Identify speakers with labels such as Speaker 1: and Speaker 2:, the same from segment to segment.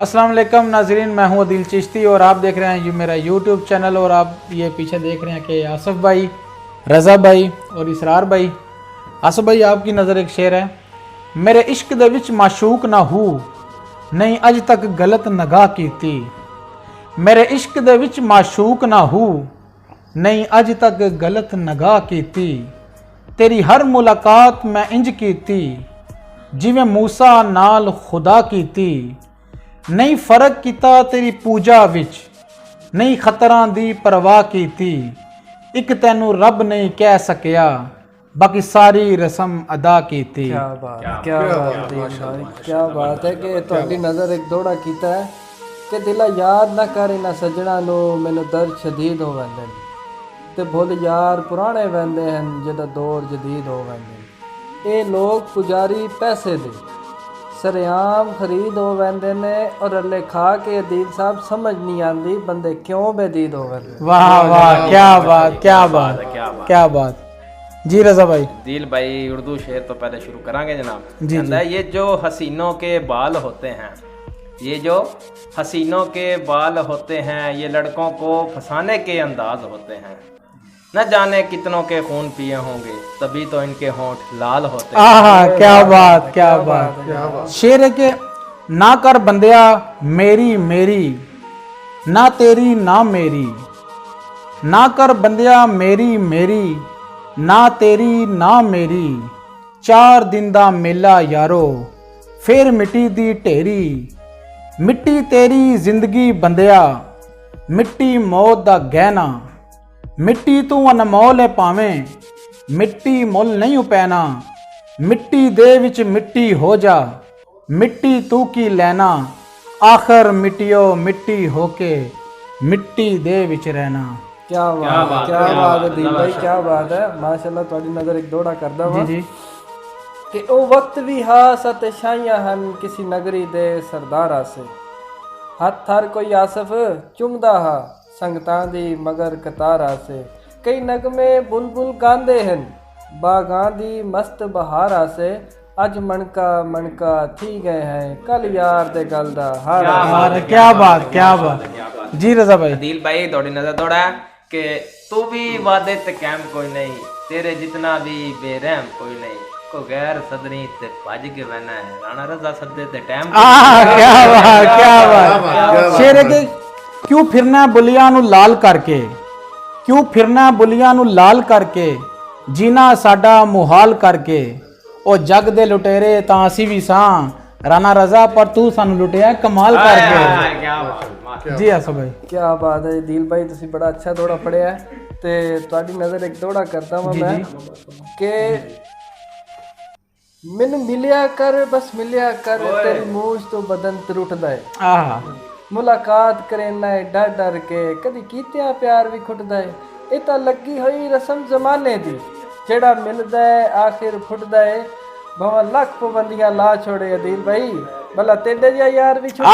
Speaker 1: अस्सलाम वालेकुम नाजरीन, मैं हूं अदील चिश्ती और आप देख रहे हैं ये मेरा यूट्यूब चैनल। और आप ये पीछे देख रहे हैं कि आसफ़ भाई, रज़ा भाई और इसरार भाई। आसफ़ भाई, आपकी नज़र एक शेर है। मेरे इश्क दे विच माशूक ना हो, नहीं अज तक गलत नगाह कीती। मेरे इश्क दे विच माशूक ना हो, नहीं अज तक गलत नगाह कीती। तेरी हर मुलाकात मैं इंज कीती, जिवें मूसा नाल खुदा कीती। नहीं फर्क किता तेरी पूजा विच, नहीं खतरां दी परवाह कीती। एक तैनू रब नहीं कह सकिया, बाकी सारी रस्म अदा कीती।
Speaker 2: क्या बात क्या बात है कि तुहाडी नज़र एक दौड़ा कीता है कि दिला याद ना कर इन्हां सज्जणा नू मैनू दर्द शदीद हो वैंदे ते भुल यार पुराने वैंदे हैं जिहदा दौर जदीद हो वैंदे। ये लोग पुजारी पैसे दे सरेआम खरीद हो वैंदे ने और अल्ले खा के अदील साहब समझ नहीं आती बंदे क्यों बेदीद हो वैंदे।
Speaker 1: वाह वाह, क्या बात क्या बात क्या बात। जी रज़ा भाई।
Speaker 3: दिल भाई, उर्दू शेर तो पहले शुरू करांगे जनाब।
Speaker 1: जी,
Speaker 3: कहता है, ये जो हसीनों के बाल होते हैं, ये जो हसीनों के बाल होते हैं, ये लड़कों को फंसाने के अंदाज होते हैं। न जाने कितनों के खून पिए होंगे, तभी तो इनके होंठ लाल होते हैं।
Speaker 1: आहा, क्या बात क्या बात। शेर है कि ना कर बंदिया मेरी मेरी, ना तेरी ना मेरी। ना कर बंदिया मेरी मेरी, ना तेरी ना मेरी। 4 दिन दा मेला यारो, फिर मिट्टी दी ढेरी। मिट्टी तेरी जिंदगी बंदिया, मिट्टी मौत दा गहना। मिट्टी तू अनमोल है भावें, मिट्टी मुल नहीं पैना। मिट्टी दे विच मिट्टी हो जा, मिट्टी तू की लेना। आखिर मिट्टियो मिट्टी होके, मिट्टी दे विच रहना।
Speaker 2: क्या बात है दिल भाई, क्या बात है। माशाल्लाह तुहाडी नज़र एक दौड़ा करदा वा
Speaker 1: जी
Speaker 2: कि ओ वक्त भी हा सत शाइयां हन किसी नगरी दे सरदारा से। हथ हर कोई आसफ चुमदा हा संगतां दी मगर कतारा से। कई नगमे बुलबुल गांदे हन बागां दी मस्त बहारा से। अज मनका मनका थी गए हैं कल यार दे गल दा हारा।
Speaker 1: क्या बात क्या बात। जी रज़ा भाई।
Speaker 3: दिल भाई, थोड़ी नजर दौड़ा है कि तू भी वादे ते कैम कोई नहीं, तेरे जितना भी बेरहम कोई नहीं। को गैर सदरी ते भज के बहना है, राणा रज़ा सदे ते टाइम।
Speaker 1: क्या बात क्या बात। शेर है कि क्यों फिरना बुलिया नू लाल करके, क्यों फिरना बुलिया नू लाल करके। जीना साडा मुहाल करके, ओ जग दे लुटेरे तां असी भी सां। राणा रज़ा पर तू सानू लुटिया कमाल करके।
Speaker 3: क्या बात।
Speaker 1: जी आसफ़ भाई।
Speaker 2: क्या बात है दिल भाई, तुसी बड़ा अच्छा दौड़ा पढ़िया है। ते तुहाडी नज़र एक दौड़ा करता वां मैं कि मैनू मिलिया कर बस मिलिया कर, तेरी मूछ तो बदन त्रुटदा है।
Speaker 1: आहा,
Speaker 2: मुलाकात करेना है डर डर के, कदी कीतिया प्यार भी खुटदा है। ये तो लगी हुई रस्म जमाने दी, जेड़ा मिलदा है आखिर फुटदा है। भावें लख पाबंदियां ला छोड़े अदील भाई, भला तेरे जिहा यार भी छुट।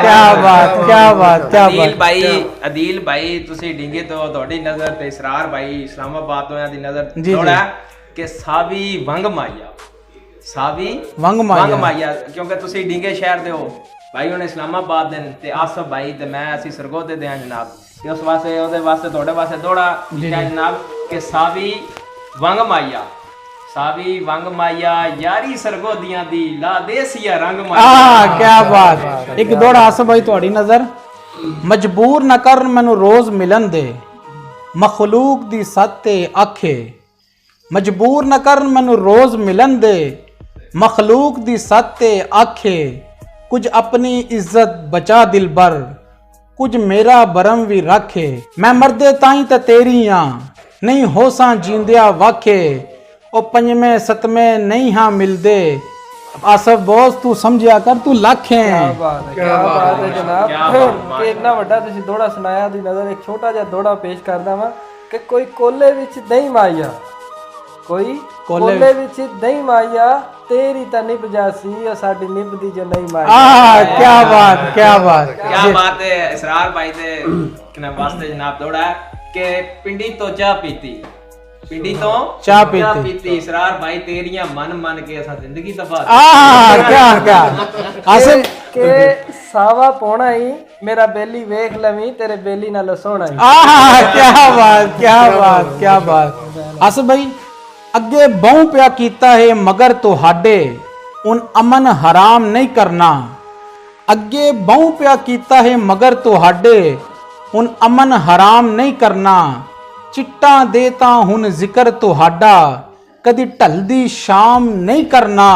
Speaker 1: क्या बात क्या बात क्या
Speaker 3: अदील
Speaker 1: बात।
Speaker 3: अदील भाई तुसी डिंगे तो थोड़ी नजर ते इसरार भाई इस्लामाबाद तो दी नजर
Speaker 1: जी,
Speaker 3: थोड़ा कि सावी वंग माया, सावी
Speaker 1: वंग
Speaker 3: माया क्योंकि तुसी डिंगे शहर दे हो भाई, हुण इस्लामाबाद दे ते आसफ़ भाई ते मैं असी सरगोधे दे जनाब। ते उस वास्ते ओदे वास्ते थोड़े वास्ते दौड़ा लिखा जनाब कि सावी वंग माया, सावी वंग माया यारी सरगोदियां दी ला देसिया रंग माया।
Speaker 1: क्या बात। एक दौड़ आसफ़ भाई तुहाडी नजर। मजबूर न कर मैनू रोज मिलन दे, मखलूक दी सत्ते आखे। मजबूर न कर मैनू रोज मिलन दे, मखलूक दी सत्ते आखे। कुछ अपनी इज्जत बचा दिल भर, कुछ मेरा बरम भी रखे। मैं मरदे ताई ते तेरी हाँ, नहीं होसां जींदिया वाखे। ओ पंजवें सतवें नहीं हाँ मिलदे, आसफ़ बोस तू समझिया कर तू लख है।
Speaker 2: क्या बात है जनाब कि इतना वड्डा तुसी दौड़ा सुनाया। दी नज़र एक छोटा जिहा दौड़ा पेश करदा वां कि कोई कोले विच दही माया, कोई कोले विच दही माया। तेरी ता निभ जासी और साडी निभ दी जो नहीं माया।
Speaker 1: क्या बात क्या बात
Speaker 3: क्या बात है। इसरार भाई दे कने वास्ते जनाब दौड़ा है कि पिंडी तो चाह पीती, पिंडी तो
Speaker 1: चाह पीते।
Speaker 3: पीती इसरार भाई तेरियां मन मन के असा जिंदगी तबाह
Speaker 1: क्या क्या आसिफ
Speaker 2: के सावा पौना ही मेरा बेली वेख लवी तेरे बेली नालों सोहना ही
Speaker 1: क्या बात आसिफ भाई अगे बहु पिया कीता है मगर तुहाडे उन अमन हराम नहीं करना अगे बहु पिया कीता है मगर तुहाडे उन अमन हराम नहीं करना चिट्टा देता हुन जिक्र तुहाडा कदी ढलदी शाम नहीं करना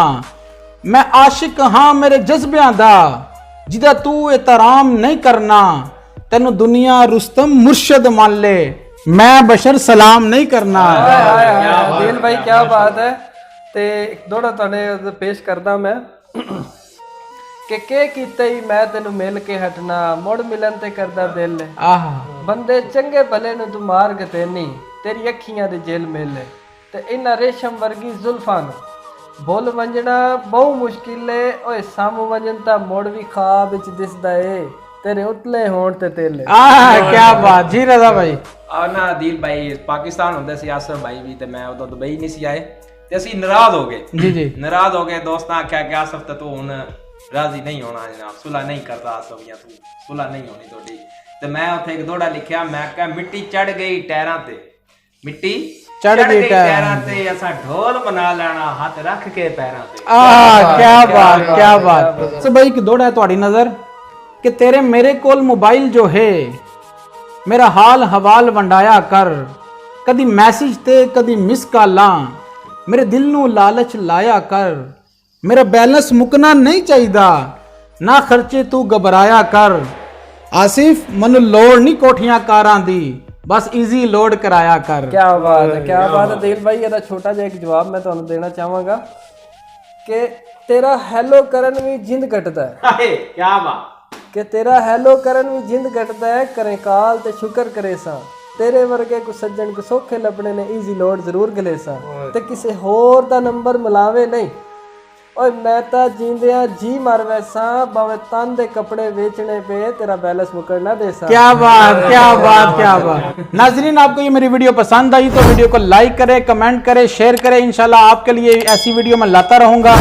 Speaker 1: मैं आशिक हाँ मेरे जज्बियां दा जिदा तू एहतराम नहीं करना तेनू दुनिया रुस्तम मुर्शद मान ले मैं बशर सलाम नहीं करना
Speaker 2: दिल भाई क्या बात है ते दोड़ा तने पेश करदा मैं के कीते ही मैं तेनू मिल के हटना मुड़ मिलन ते करदा दिल
Speaker 1: आह
Speaker 2: बंदे चंगे भले नु तू मार के तेनी तेरी अखियां दे जेल मेले ते इन्ना रेशम वर्गी जुल्फां नु बोल वंजना बहु मुश्किल है ओए सामू वंजन ता मुड़ भी ख्वाब विच दिसदा ए तेरे उतले होण ते तेले
Speaker 1: क्या बात जी रजा भाई
Speaker 3: और ना दिल भाई पाकिस्तान हुंदे सी आसफ भाई भी ते मैं उदों दुबई नहीं सी आए ते ਅਸੀਂ नाराज हो गए
Speaker 1: जी
Speaker 3: नाराज हो गए दोस्तां आख्या कि आसफ ते तू हुन राजी नहीं होना जनाब सुलह नहीं करता आसफ या तू सुलह नहीं होनी तोड़ी ते मैं उत्थे एक दोड़ा लिखया मैं कहा मिट्टी चढ़ गई टैरां ते मिट्टी चढ़ गई टैरां ते असा ढोल बना लेना हाथ रख के पैरां ते
Speaker 1: क्या बात सो भाई एक दोड़ा है तुम्हारी नजर कि तेरे मेरे कोल मोबाइल जो है मेरा हाल हवाल वंडाया कर कदी मैसेज ते कदी मिस कॉलां मेरे दिल नू लालच लाया कर मेरा बैलेंस मुकना नहीं चाहिदा ना खर्चे तू घबराया कर आसिफ मनु लोड़ नहीं कोठियां कारां दी बस इजी लोड कराया कर
Speaker 2: क्या बात है दिल भाई ਇਹਦਾ ਛੋਟਾ ਜਿਹਾ ਇੱਕ ਜਵਾਬ ਮੈਂ ਤੁਹਾਨੂੰ ਦੇਣਾ ਚਾਹਾਂਗਾ ਕਿ ਤੇਰਾ ਹੈਲੋ ਕਰਨ ਵੀ ਜਿੰਦ ਘਟਦਾ ਹੈ
Speaker 3: क्या बात
Speaker 2: ਕਿ ਤੇਰਾ ਹੈਲੋ ਕਰਨ ਵੀ ਜਿੰਦ ਘਟਦਾ ਹੈ ਕਰੇ ਕਾਲ ਤੇ ਸ਼ੁਕਰ ਕਰੇ ਸਾਂ ਤੇਰੇ ਵਰਗੇ ਕੋ ਸੱਜਣ ਕੋ ਸੌਖੇ ਲੱਭਣੇ ਨੇ ਈਜ਼ੀ ਲੋਡ ਜ਼ਰੂਰ ਗਲੇ ਸਾਂ ਤੇ ਕਿਸੇ ਹੋਰ ਦਾ ਨੰਬਰ ਮਿਲਾਵੇ ਨਹੀਂ ਓਏ मैं ਤਾਂ जींदिया जी मर वैसा भावे तन दे कपड़े बेचने पे तेरा बैलेंस मुकर ना दे सा
Speaker 1: क्या बात नाजरीन आपको ये मेरी वीडियो पसंद आई तो वीडियो को लाइक करें कमेंट करें शेयर करें इंशाल्लाह आपके लिए ऐसी वीडियो मैं लाता रहूंगा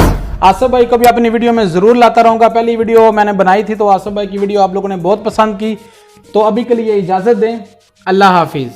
Speaker 1: आसफ भाई को भी अपनी वीडियो में जरूर लाता रहूंगा पहली वीडियो मैंने बनाई थी तो आसफ भाई की वीडियो आप लोगों ने बहुत पसंद की तो अभी के लिए इजाजत दें अल्लाह हाफिज।